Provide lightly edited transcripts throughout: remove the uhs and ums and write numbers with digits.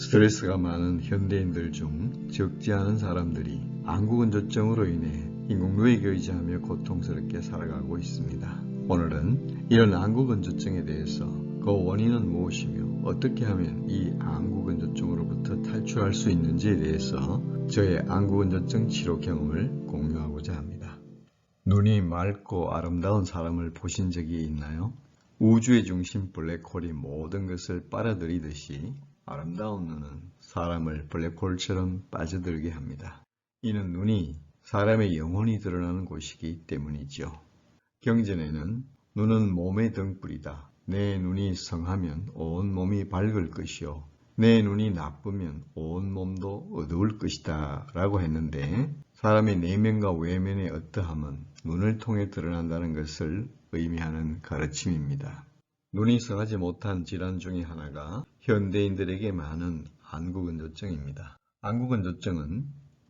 스트레스가 많은 현대인들 중 적지 않은 사람들이 안구건조증으로 인해 인공누에게 의지하며 고통스럽게 살아가고 있습니다. 오늘은 이런 안구건조증에 대해서 그 원인은 무엇이며 어떻게 하면 이 안구건조증으로부터 탈출할 수 있는지에 대해서 저의 안구건조증 치료 경험을 공유하고자 합니다. 눈이 맑고 아름다운 사람을 보신 적이 있나요? 우주의 중심 블랙홀이 모든 것을 빨아들이듯이 아름다운 눈은 사람을 블랙홀처럼 빠져들게 합니다. 이는 눈이 사람의 영혼이 드러나는 곳이기 때문이죠. 경전에는 눈은 몸의 등불이다. 내 눈이 성하면 온 몸이 밝을 것이요. 내 눈이 나쁘면 온 몸도 어두울 것이다 라고 했는데 사람의 내면과 외면의 어떠함은 눈을 통해 드러난다는 것을 의미하는 가르침입니다. 눈이 성하지 못한 질환 중에 하나가 현대인들에게 많은 안구건조증입니다. 안구건조증은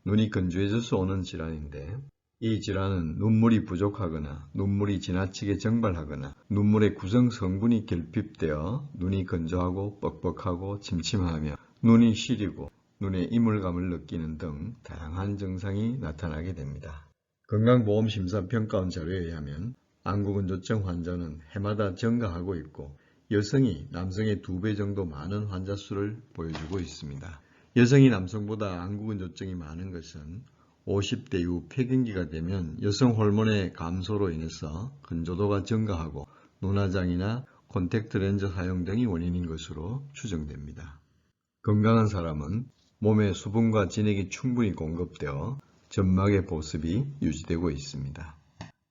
눈이 건조해져서 오는 질환인데 이 질환은 눈물이 부족하거나 눈물이 지나치게 증발하거나 눈물의 구성 성분이 결핍되어 눈이 건조하고 뻑뻑하고 침침하며 눈이 시리고 눈에 이물감을 느끼는 등 다양한 증상이 나타나게 됩니다. 건강보험심사평가원 자료에 의하면 안구건조증 환자는 해마다 증가하고 있고 여성이 남성의 2배 정도 많은 환자 수를 보여주고 있습니다. 여성이 남성보다 안구건조증이 많은 것은 50대 이후 폐경기가 되면 여성 호르몬의 감소로 인해서 건조도가 증가하고 눈화장이나 콘택트 렌즈 사용 등이 원인인 것으로 추정됩니다. 건강한 사람은 몸에 수분과 진액이 충분히 공급되어 점막의 보습이 유지되고 있습니다.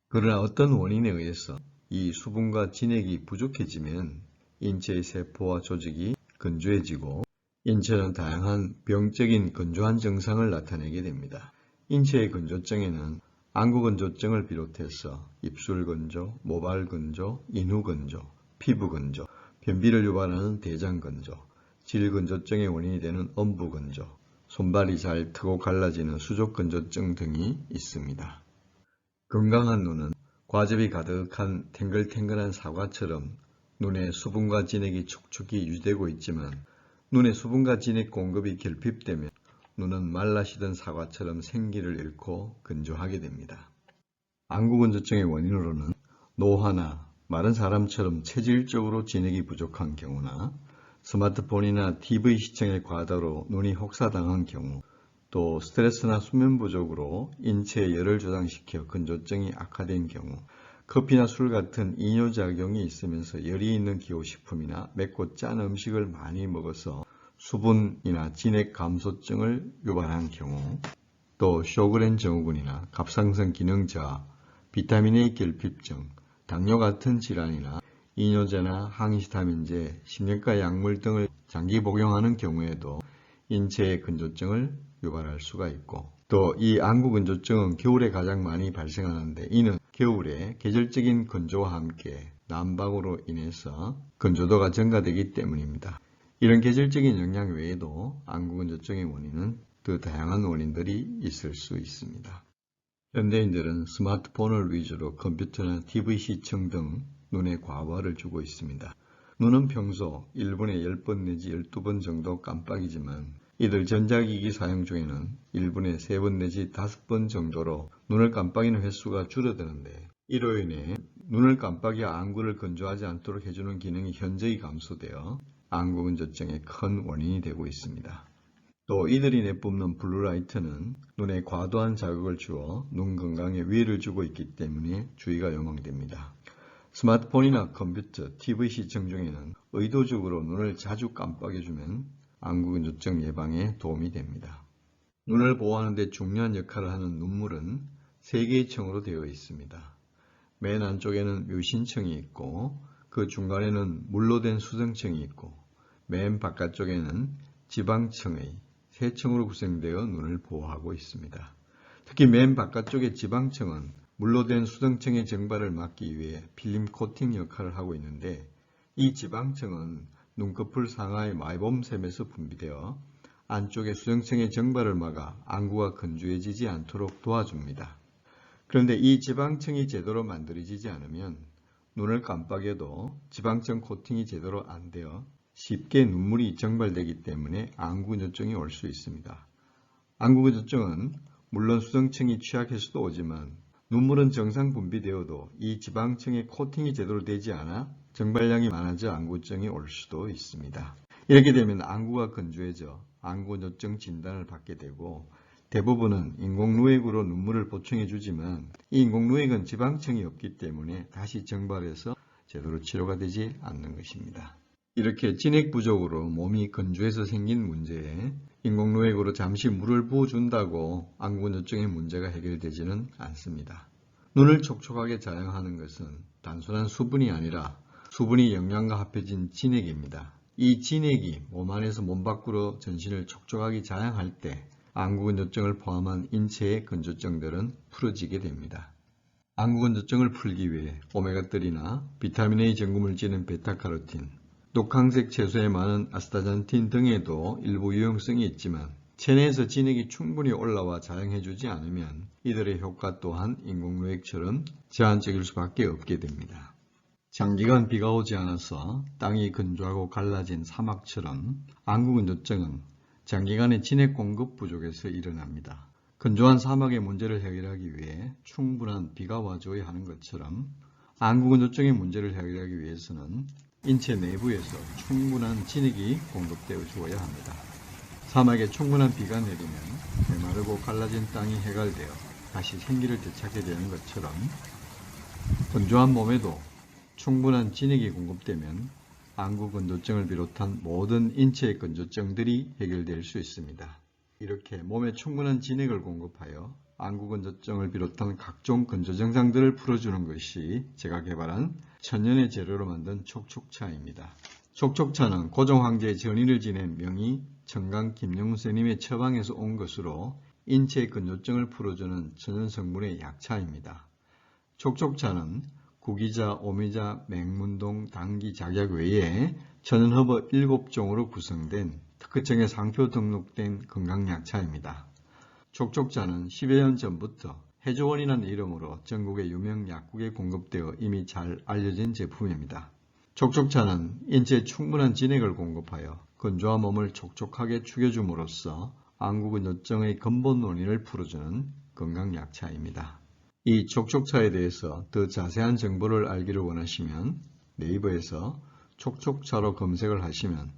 그러나 어떤 원인에 의해서 이 수분과 진액이 부족해지면 인체의 세포와 조직이 건조해지고 인체는 다양한 병적인 건조한 증상을 나타내게 됩니다. 인체의 건조증에는 안구건조증을 비롯해서 입술건조, 모발건조, 인후건조, 피부건조, 변비를 유발하는 대장건조, 질건조증의 원인이 되는 엄부건조, 손발이 잘 트고 갈라지는 수족건조증 등이 있습니다. 건강한 눈은 과즙이 가득한 탱글탱글한 사과처럼 눈에 수분과 진액이 촉촉히 유지되고 있지만 눈에 수분과 진액 공급이 결핍되면 눈은 말라시던 사과처럼 생기를 잃고 건조하게 됩니다. 안구건조증의 원인으로는 노화나 마른 사람처럼 체질적으로 진액이 부족한 경우나 스마트폰이나 TV 시청의 과다로 눈이 혹사당한 경우 또 스트레스나 수면 부족으로 인체에 열을 저장시켜 건조증이 악화된 경우 커피나 술 같은 이뇨작용이 있으면서 열이 있는 기호식품이나 맵고 짠 음식을 많이 먹어서 수분이나 진액 감소증을 유발한 경우 또 쇼그렌 증후군이나 갑상선 기능 저하, 비타민 A 결핍증, 당뇨 같은 질환이나 이뇨제나 항히스타민제, 신경과 약물 등을 장기 복용하는 경우에도 인체의 건조증을 유발할 수가 있고 또 이 안구건조증은 겨울에 가장 많이 발생하는데 이는 겨울에 계절적인 건조와 함께 난방으로 인해서 건조도가 증가되기 때문입니다. 이런 계절적인 영향 외에도 안구건조증의 원인은 더 다양한 원인들이 있을 수 있습니다. 현대인들은 스마트폰을 위주로 컴퓨터나 TV 시청 등 눈에 과부하를 주고 있습니다. 눈은 평소 1분에 10번 내지 12번 정도 깜빡이지만 이들 전자기기 사용 중에는 1분에 3번 내지 5번 정도로 눈을 깜빡이는 횟수가 줄어드는데 이로 인해 눈을 깜빡여 안구를 건조하지 않도록 해주는 기능이 현저히 감소되어 안구건조증의 큰 원인이 되고 있습니다. 또 이들이 내뿜는 블루라이트는 눈에 과도한 자극을 주어 눈 건강에 위해를 주고 있기 때문에 주의가 요망됩니다. 스마트폰이나 컴퓨터, TV 시청 중에는 의도적으로 눈을 자주 깜빡여주면 안구건조증 예방에 도움이 됩니다. 눈을 보호하는 데 중요한 역할을 하는 눈물은 3개의 층으로 되어 있습니다. 맨 안쪽에는 묘신층이 있고 그 중간에는 물로 된 수정층이 있고 맨 바깥쪽에는 지방층의 3층으로 구성되어 눈을 보호하고 있습니다. 특히 맨 바깥쪽의 지방층은 물로 된 수정층의 증발을 막기 위해 필름 코팅 역할을 하고 있는데 이 지방층은 눈꺼풀 상하의 마이봄샘에서 분비되어 안쪽의 수정층의 증발을 막아 안구가 건조해지지 않도록 도와줍니다. 그런데 이 지방층이 제대로 만들어지지 않으면 눈을 깜빡여도 지방층 코팅이 제대로 안 되어 쉽게 눈물이 증발되기 때문에 안구건조증이 올 수 있습니다. 안구건조증은 물론 수정층이 취약해서도 오지만 눈물은 정상 분비되어도 이 지방층의 코팅이 제대로 되지 않아 증발량이 많아져 안구건조증이 올 수도 있습니다. 이렇게 되면 안구가 건조해져 안구건조증 진단을 받게 되고 대부분은 인공누액으로 눈물을 보충해 주지만 이 인공누액은 지방층이 없기 때문에 다시 증발해서 제대로 치료가 되지 않는 것입니다. 이렇게 진액 부족으로 몸이 건조해서 생긴 문제에 인공누액으로 잠시 물을 부어준다고 안구건조증의 문제가 해결되지는 않습니다. 눈을 촉촉하게 자양하는 것은 단순한 수분이 아니라 수분이 영양과 합해진 진액입니다. 이 진액이 몸 안에서 몸 밖으로 전신을 촉촉하게 자양할 때 안구건조증을 포함한 인체의 건조증들은 풀어지게 됩니다. 안구건조증을 풀기 위해 오메가3나 비타민 A 전구물질인 베타카로틴, 녹황색 채소에 많은 아스타잔틴 등에도 일부 유용성이 있지만 체내에서 진액이 충분히 올라와 자양해주지 않으면 이들의 효과 또한 인공누액처럼 제한적일 수밖에 없게 됩니다. 장기간 비가 오지 않아서 땅이 건조하고 갈라진 사막처럼 안구건조증은 장기간의 진액 공급 부족에서 일어납니다. 건조한 사막의 문제를 해결하기 위해 충분한 비가 와줘야 하는 것처럼 안구건조증의 문제를 해결하기 위해서는 인체 내부에서 충분한 진액이 공급되어 주어야 합니다. 사막에 충분한 비가 내리면 메마르고 갈라진 땅이 해갈되어 다시 생기를 되찾게 되는 것처럼 건조한 몸에도 충분한 진액이 공급되면 안구건조증을 비롯한 모든 인체의 건조증들이 해결될 수 있습니다. 이렇게 몸에 충분한 진액을 공급하여 안구건조증을 비롯한 각종 건조 증상들을 풀어주는 것이 제가 개발한 천연의 재료로 만든 촉촉차입니다. 촉촉차는 고종 황제의 전의를 지낸 명의 청강 김영훈 스님의 처방에서 온 것으로 인체의 건조증을 풀어주는 천연 성분의 약차입니다. 촉촉차는 구기자, 오미자, 맹문동, 당기, 작약 외에 천연허브 7종으로 구성된 특허청에 상표 등록된 건강약차입니다. 촉촉차는 10여 년 전부터 해조원이라는 이름으로 전국의 유명 약국에 공급되어 이미 잘 알려진 제품입니다. 촉촉차는 인체에 충분한 진액을 공급하여 건조한 몸을 촉촉하게 축여줌으로써 안구건조증의 근본 원인을 풀어주는 건강약차입니다. 이 촉촉차에 대해서 더 자세한 정보를 알기를 원하시면 네이버에서 촉촉차로 검색을 하시면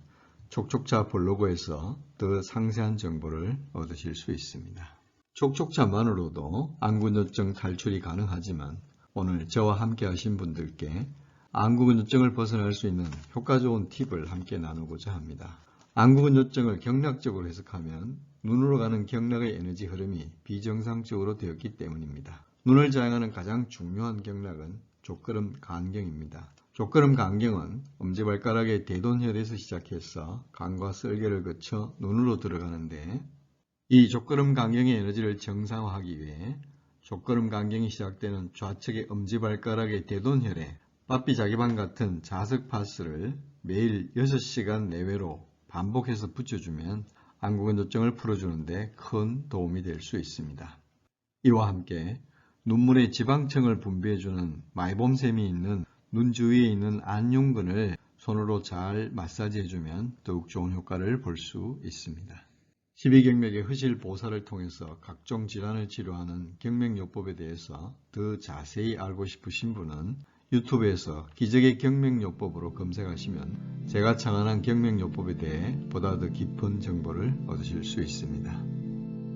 촉촉차 블로그에서 더 상세한 정보를 얻으실 수 있습니다. 촉촉차만으로도 안구건조증 탈출이 가능하지만 오늘 저와 함께 하신 분들께 안구건조증을 벗어날 수 있는 효과 좋은 팁을 함께 나누고자 합니다. 안구건조증을 경락적으로 해석하면 눈으로 가는 경락의 에너지 흐름이 비정상적으로 되었기 때문입니다. 눈을 자양하는 가장 중요한 경락은 족걸음 간경입니다. 족걸음 간경은 엄지발가락의 대돈혈에서 시작해서 간과 쓸개를 거쳐 눈으로 들어가는데 이 족걸음 간경의 에너지를 정상화하기 위해 족걸음 간경이 시작되는 좌측의 엄지발가락의 대돈혈에 빠삐자기방 같은 자석 파스를 매일 6시간 내외로 반복해서 붙여주면 안구건조증을 풀어주는데 큰 도움이 될 수 있습니다. 이와 함께 눈물의 지방층을 분비해주는 마이봄샘이 있는 눈 주위에 있는 안윤근을 손으로 잘 마사지해주면 더욱 좋은 효과를 볼 수 있습니다. 12경맥의 흐실 보살을 통해서 각종 질환을 치료하는 경맥요법에 대해서 더 자세히 알고 싶으신 분은 유튜브에서 기적의 경맥요법으로 검색하시면 제가 창안한 경맥요법에 대해 보다 더 깊은 정보를 얻으실 수 있습니다.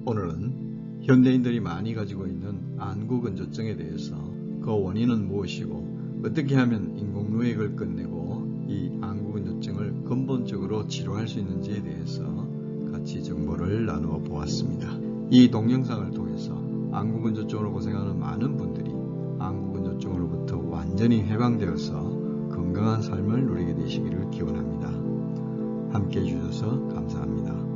오늘은 현대인들이 많이 가지고 있는 안구건조증에 대해서 그 원인은 무엇이고 어떻게 하면 인공누액을 끝내고 이 안구건조증을 근본적으로 치료할 수 있는지에 대해서 같이 정보를 나누어 보았습니다. 이 동영상을 통해서 안구건조증으로 고생하는 많은 분들이 안구건조증으로부터 완전히 해방되어서 건강한 삶을 누리게 되시기를 기원합니다. 함께해 주셔서 감사합니다.